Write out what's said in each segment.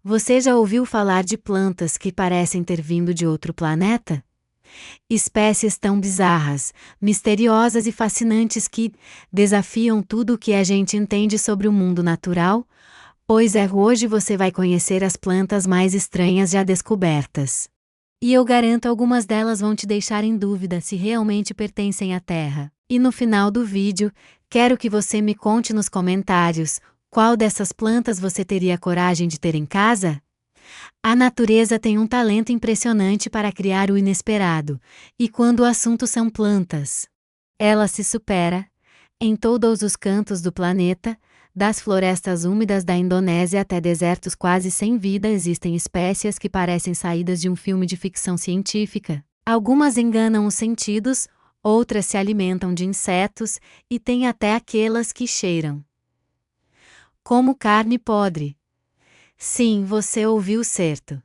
Você já ouviu falar de plantas que parecem ter vindo de outro planeta? Espécies tão bizarras, misteriosas e fascinantes que desafiam tudo o que a gente entende sobre o mundo natural? Pois é, hoje você vai conhecer as plantas mais estranhas já descobertas. E eu garanto algumas delas vão te deixar em dúvida se realmente pertencem à Terra. E no final do vídeo, quero que você me conte nos comentários qual dessas plantas você teria coragem de ter em casa? A natureza tem um talento impressionante para criar o inesperado, e quando o assunto são plantas, ela se supera. Em todos os cantos do planeta, das florestas úmidas da Indonésia até desertos quase sem vida, existem espécies que parecem saídas de um filme de ficção científica. Algumas enganam os sentidos, outras se alimentam de insetos, e tem até aquelas que cheiram como carne podre. Sim, você ouviu certo.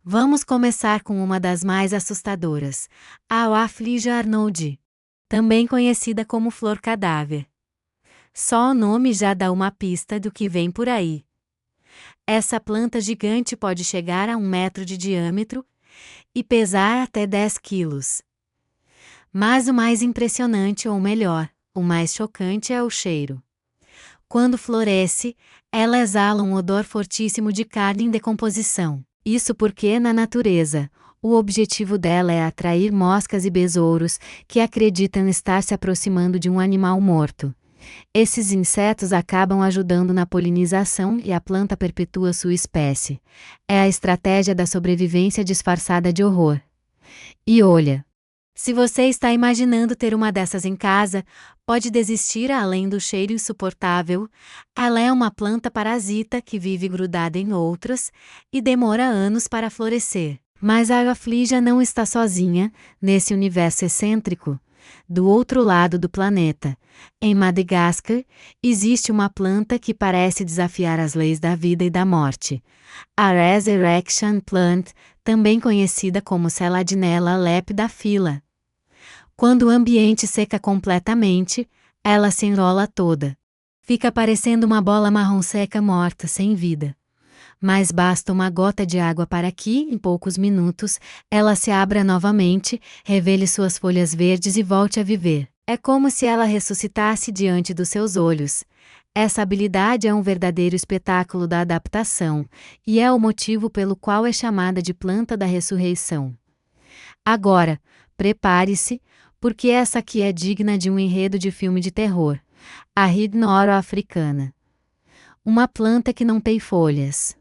Vamos começar com uma das mais assustadoras, a Rafflesia arnoldii, também conhecida como flor cadáver. Só o nome já dá uma pista do que vem por aí. Essa planta gigante pode chegar a 1 metro de diâmetro e pesar até 10 quilos. Mas o mais impressionante, ou melhor, o mais chocante é o cheiro. Quando floresce, ela exala um odor fortíssimo de carne em decomposição. Isso porque, na natureza, o objetivo dela é atrair moscas e besouros que acreditam estar se aproximando de um animal morto. Esses insetos acabam ajudando na polinização e a planta perpetua sua espécie. É a estratégia da sobrevivência disfarçada de horror. E olha, se você está imaginando ter uma dessas em casa, pode desistir. Além do cheiro insuportável, ela é uma planta parasita que vive grudada em outras e demora anos para florescer. Mas a Rafflesia não está sozinha nesse universo excêntrico. Do outro lado do planeta, em Madagascar, existe uma planta que parece desafiar as leis da vida e da morte. A Resurrection Plant, também conhecida como Seladinella lepidophylla. Quando o ambiente seca completamente, ela se enrola toda. Fica parecendo uma bola marrom seca morta, sem vida. Mas basta uma gota de água para que, em poucos minutos, ela se abra novamente, revele suas folhas verdes e volte a viver. É como se ela ressuscitasse diante dos seus olhos. Essa habilidade é um verdadeiro espetáculo da adaptação, e é o motivo pelo qual é chamada de planta da ressurreição. Agora, prepare-se, porque essa aqui é digna de um enredo de filme de terror. A Rhinoro africana. Uma planta que não tem folhas,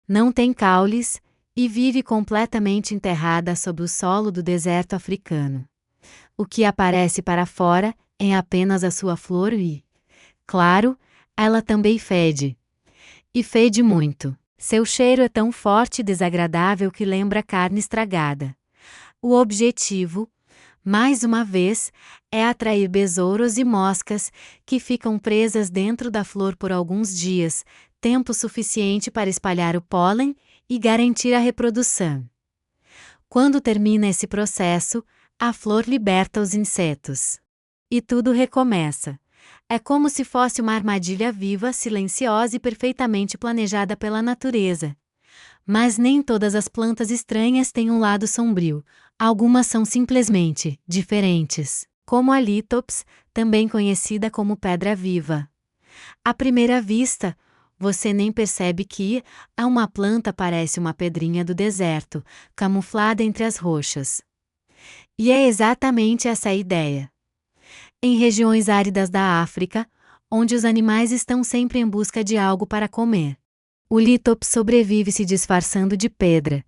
não tem caules, e vive completamente enterrada sob o solo do deserto africano. O que aparece para fora é apenas a sua flor e, claro, ela também fede. E fede muito. Seu cheiro é tão forte e desagradável que lembra carne estragada. O objetivo, mais uma vez, é atrair besouros e moscas que ficam presas dentro da flor por alguns dias, tempo suficiente para espalhar o pólen e garantir a reprodução. Quando termina esse processo, a flor liberta os insetos. E tudo recomeça. É como se fosse uma armadilha viva, silenciosa e perfeitamente planejada pela natureza. Mas nem todas as plantas estranhas têm um lado sombrio. Algumas são simplesmente diferentes, como a Lithops, também conhecida como pedra-viva. À primeira vista, você nem percebe que uma planta parece uma pedrinha do deserto, camuflada entre as rochas. E é exatamente essa a ideia. Em regiões áridas da África, onde os animais estão sempre em busca de algo para comer, o Lithops sobrevive se disfarçando de pedra.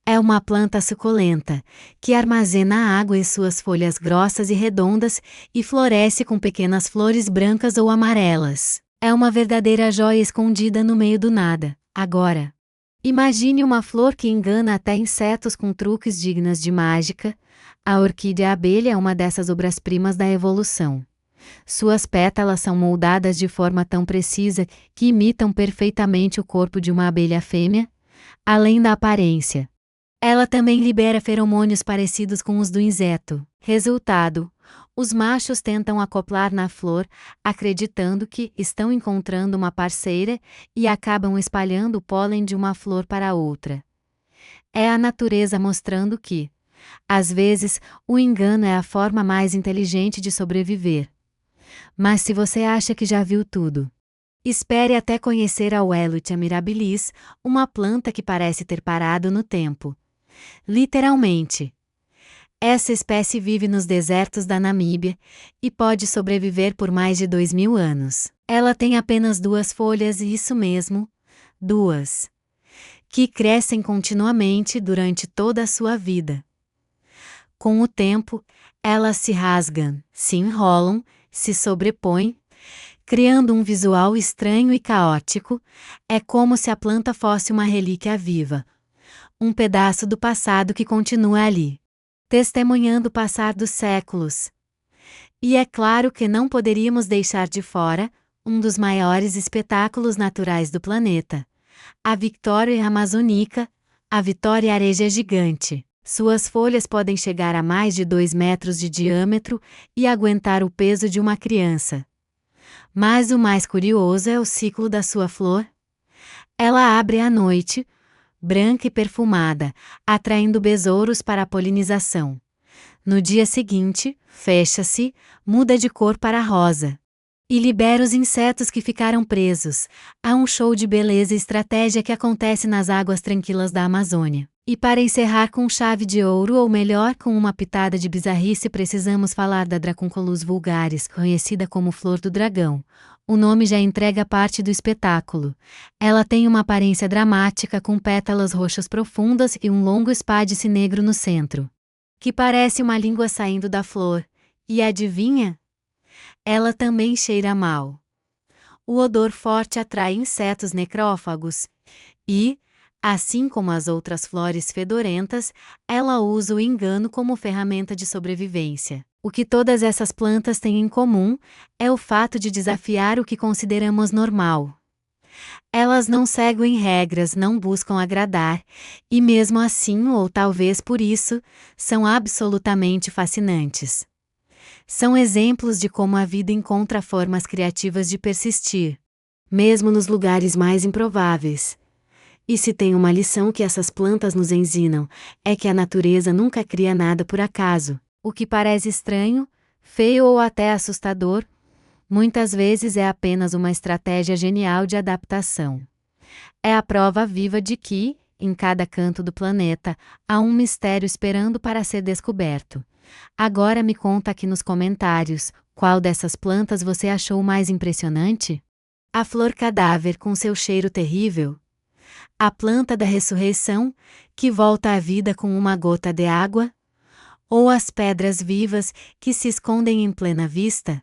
É uma planta suculenta, que armazena água em suas folhas grossas e redondas e floresce com pequenas flores brancas ou amarelas. É uma verdadeira joia escondida no meio do nada. Agora, imagine uma flor que engana até insetos com truques dignas de mágica. A orquídea abelha é uma dessas obras-primas da evolução. Suas pétalas são moldadas de forma tão precisa que imitam perfeitamente o corpo de uma abelha fêmea. Além da aparência, ela também libera feromônios parecidos com os do inseto. Resultado: Os machos tentam acoplar na flor, acreditando que estão encontrando uma parceira e acabam espalhando o pólen de uma flor para outra. É a natureza mostrando que, às vezes, o engano é a forma mais inteligente de sobreviver. Mas se você acha que já viu tudo, espere até conhecer a Welwitschia mirabilis, uma planta que parece ter parado no tempo. Literalmente. Essa espécie vive nos desertos da Namíbia e pode sobreviver por mais de 2000 anos. Ela tem apenas 2 folhas e isso mesmo, 2, que crescem continuamente durante toda a sua vida. Com o tempo, elas se rasgam, se enrolam, se sobrepõem, criando um visual estranho e caótico. É como se a planta fosse uma relíquia viva, um pedaço do passado que continua ali, testemunhando o passar dos séculos. E é claro que não poderíamos deixar de fora um dos maiores espetáculos naturais do planeta, a Victoria amazonica, a Victoria areja gigante. Suas folhas podem chegar a mais de 2 metros de diâmetro e aguentar o peso de uma criança. Mas o mais curioso é o ciclo da sua flor. Ela abre à noite, branca e perfumada, atraindo besouros para a polinização. No dia seguinte, fecha-se, muda de cor para rosa. E libera os insetos que ficaram presos. Há um show de beleza e estratégia que acontece nas águas tranquilas da Amazônia. E para encerrar com chave de ouro, ou melhor, com uma pitada de bizarrice, precisamos falar da Dracunculus vulgaris, conhecida como Flor do Dragão. O nome já entrega parte do espetáculo. Ela tem uma aparência dramática com pétalas roxas profundas e um longo espádice negro no centro, que parece uma língua saindo da flor. E adivinha? Ela também cheira mal. O odor forte atrai insetos necrófagos e, assim como as outras flores fedorentas, ela usa o engano como ferramenta de sobrevivência. O que todas essas plantas têm em comum é o fato de desafiar o que consideramos normal. Elas não seguem regras, não buscam agradar, e mesmo assim, ou talvez por isso, são absolutamente fascinantes. São exemplos de como a vida encontra formas criativas de persistir, mesmo nos lugares mais improváveis. E se tem uma lição que essas plantas nos ensinam, é que a natureza nunca cria nada por acaso. O que parece estranho, feio ou até assustador, muitas vezes é apenas uma estratégia genial de adaptação. É a prova viva de que, em cada canto do planeta, há um mistério esperando para ser descoberto. Agora me conta aqui nos comentários, qual dessas plantas você achou mais impressionante? A flor cadáver com seu cheiro terrível? A planta da ressurreição, que volta à vida com uma gota de água? Ou as pedras vivas, que se escondem em plena vista?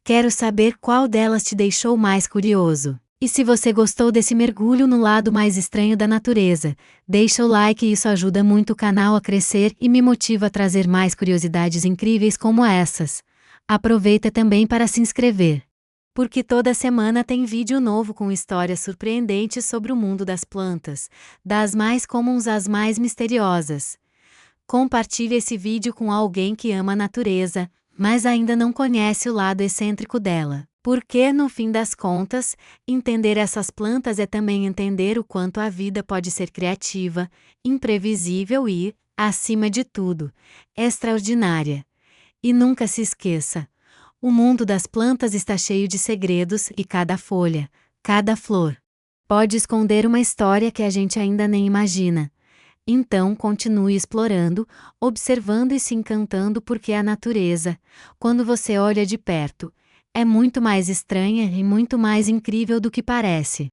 Quero saber qual delas te deixou mais curioso. E se você gostou desse mergulho no lado mais estranho da natureza, deixa o like, isso ajuda muito o canal a crescer e me motiva a trazer mais curiosidades incríveis como essas. Aproveita também para se inscrever, porque toda semana tem vídeo novo com histórias surpreendentes sobre o mundo das plantas, das mais comuns às mais misteriosas. Compartilhe esse vídeo com alguém que ama a natureza, mas ainda não conhece o lado excêntrico dela. Porque, no fim das contas, entender essas plantas é também entender o quanto a vida pode ser criativa, imprevisível e, acima de tudo, extraordinária. E nunca se esqueça: o mundo das plantas está cheio de segredos e cada folha, cada flor, pode esconder uma história que a gente ainda nem imagina. Então continue explorando, observando e se encantando, porque a natureza, quando você olha de perto, é muito mais estranha e muito mais incrível do que parece.